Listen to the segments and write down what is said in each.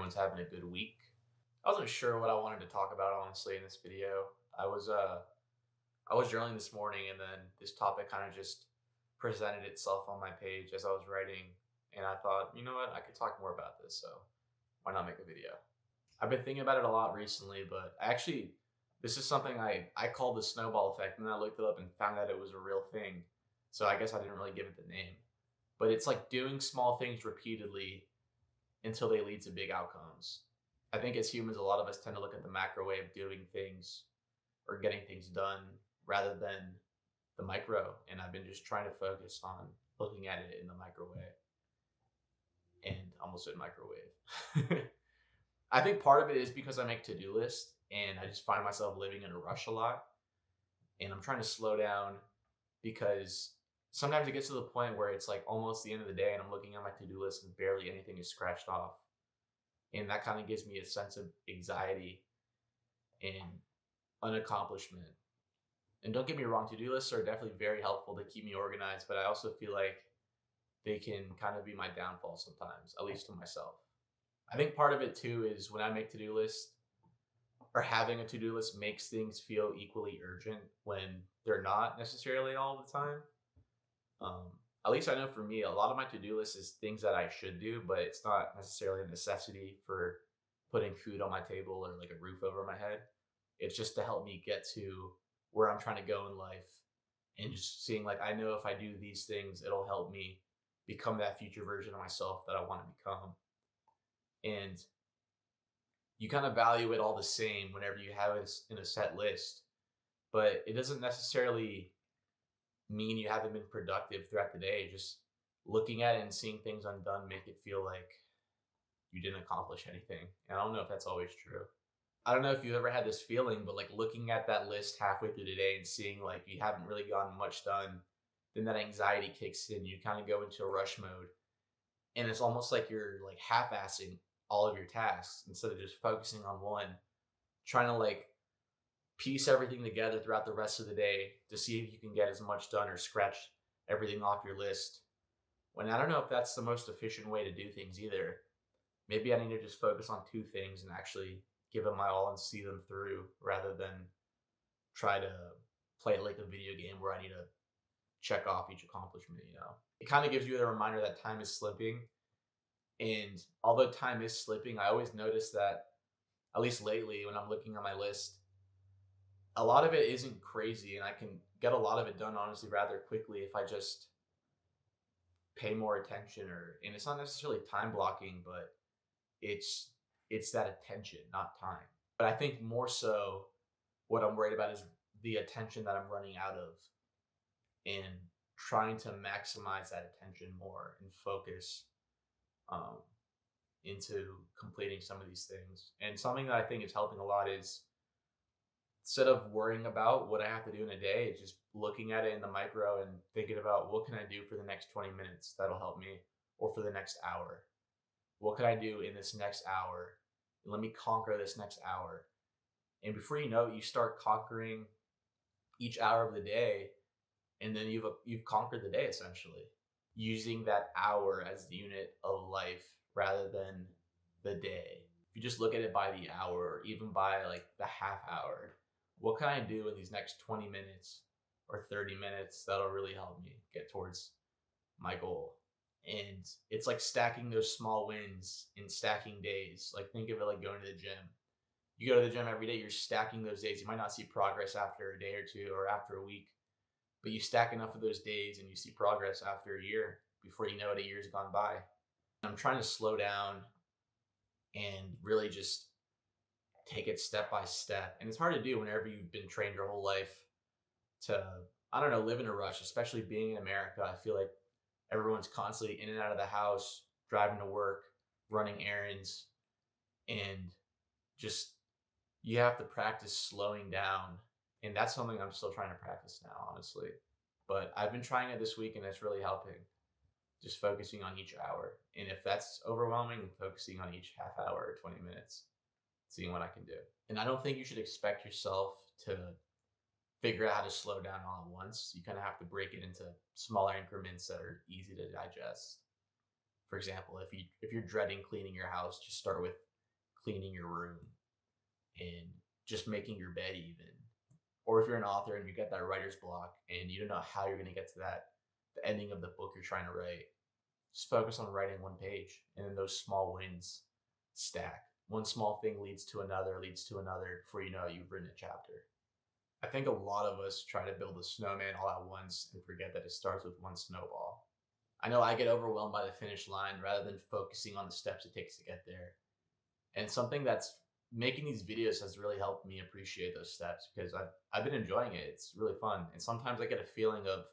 everyone's having a good week. I wasn't sure what I wanted to talk about honestly in this video. I was uh I was journaling this morning and then this topic kind of just presented itself on my page as I was writing and I thought, you know what, I could talk more about this, so why not make a video? I've been thinking about it a lot recently, but actually this is something I called the snowball effect, and then I looked it up and found out it was a real thing. So I guess I didn't really give it the name. But it's like doing small things repeatedly until they lead to big outcomes. I think as humans, a lot of us tend to look at the macro way of doing things or getting things done rather than the micro. And I've been just trying to focus on looking at it in the micro way and almost said microwave. I think part of it is because I make to-do lists and I just find myself living in a rush a lot. And I'm trying to slow down because sometimes it gets to the point where it's like almost the end of the day and I'm looking at my to-do list and barely anything is scratched off. And that kind of gives me a sense of anxiety and unaccomplishment. And don't get me wrong, to-do lists are definitely very helpful to keep me organized, but I also feel like they can kind of be my downfall sometimes, at least to myself. I think part of it too is when I make to-do lists or having a to-do list makes things feel equally urgent when they're not necessarily all the time. Um, at least I know for me, a lot of my to-do list is things that I should do, but it's not necessarily a necessity for putting food on my table or like a roof over my head. It's just to help me get to where I'm trying to go in life and just seeing like I know if I do these things, it'll help me become that future version of myself that I want to become. And you kind of value it all the same whenever you have it in a set list, but it doesn't necessarily mean you haven't been productive throughout the day. Just looking at it and seeing things undone make it feel like you didn't accomplish anything. And I don't know if that's always true. I don't know if you've ever had this feeling, but like looking at that list halfway through the day and seeing like you haven't really gotten much done, then that anxiety kicks in. You kind of go into a rush mode. And it's almost like you're like half-assing all of your tasks instead of just focusing on one, trying to like piece everything together throughout the rest of the day to see if you can get as much done or scratch everything off your list. When I don't know if that's the most efficient way to do things either. Maybe I need to just focus on two things and actually give them my all and see them through rather than try to play it like a video game where I need to check off each accomplishment. It kind of gives you a reminder that time is slipping. And although time is slipping, I always notice that, at least lately, when I'm looking at my list, a lot of it isn't crazy, and I can get a lot of it done honestly rather quickly if I just pay more attention. And it's not necessarily time blocking, but it's it's that attention, not time. But I think more so what I'm worried about is the attention that I'm running out of and trying to maximize that attention more and focus um, into completing some of these things. And something that I think is helping a lot is instead of worrying about what I have to do in a day, it's just looking at it in the micro and thinking about what can I do for the next 20 minutes that'll help me, or for the next hour. What can I do in this next hour? And let me conquer this next hour. And before you know it, you start conquering each hour of the day, and then you've conquered the day essentially, using that hour as the unit of life rather than the day. If you just look at it by the hour or even by like the half hour, what can I do in these next 20 minutes or 30 minutes that'll really help me get towards my goal? And it's like stacking those small wins in stacking days. Like think of it like going to the gym. You go to the gym every day, you're stacking those days. You might not see progress after a day or two or after a week, but you stack enough of those days and you see progress after a year. Before you know it, a year's gone by. I'm trying to slow down and really just take it step by step. And it's hard to do whenever you've been trained your whole life to, I don't know, live in a rush, especially being in America. I feel like everyone's constantly in and out of the house, driving to work, running errands, and just you have to practice slowing down. And that's something I'm still trying to practice now, honestly. But I've been trying it this week and it's really helping. Just focusing on each hour. And if that's overwhelming, focusing on each half hour or 20 minutes, seeing what I can do. And I don't think you should expect yourself to figure out how to slow down all at once. You kind of have to break it into smaller increments that are easy to digest. For example, if you're dreading cleaning your house, just start with cleaning your room and just making your bed even. Or if you're an author and you get that writer's block and you don't know how you're going to get to the ending of the book you're trying to write, just focus on writing one page, and then those small wins stack. One small thing leads to another before you know it, you've written a chapter. I think a lot of us try to build a snowman all at once and forget that it starts with one snowball. I know I get overwhelmed by the finish line rather than focusing on the steps it takes to get there. And something that's making these videos has really helped me appreciate those steps because I've been enjoying it. It's really fun. And sometimes I get a feeling of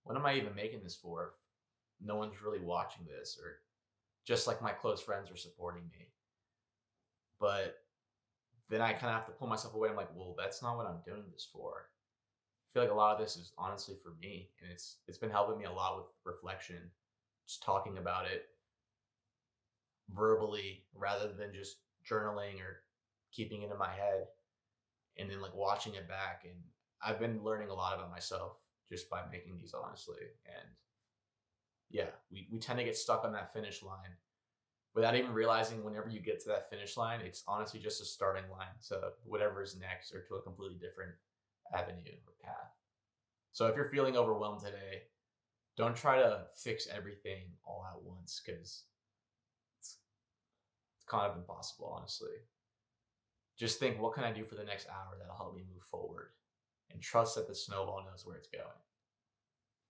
what am I even making this for? No one's really watching this, or just like my close friends are supporting me. But then I kind of have to pull myself away. I'm like, well, that's not what I'm doing this for. I feel like a lot of this is honestly for me, and it's been helping me a lot with reflection, just talking about it verbally rather than just journaling or keeping it in my head and then like watching it back. And I've been learning a lot about myself just by making these, honestly. And yeah, we tend to get stuck on that finish line without even realizing whenever you get to that finish line, it's honestly just a starting line to whatever is next or to a completely different avenue or path. So if you're feeling overwhelmed today, don't try to fix everything all at once because it's kind of impossible, honestly. Just think, what can I do for the next hour that'll help me move forward? And trust that the snowball knows where it's going.